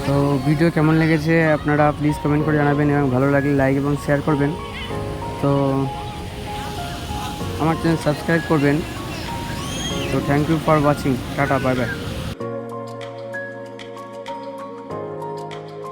তো ভিডিও কেমন লেগেছে আপনারা প্লিজ কমেন্ট করে জানাবেন এবং ভালো লাগলে লাইক এবং শেয়ার করবেন। তো আমার চ্যানেল সাবস্ক্রাইব করবেন। তো thank you for watching, tata, bye by.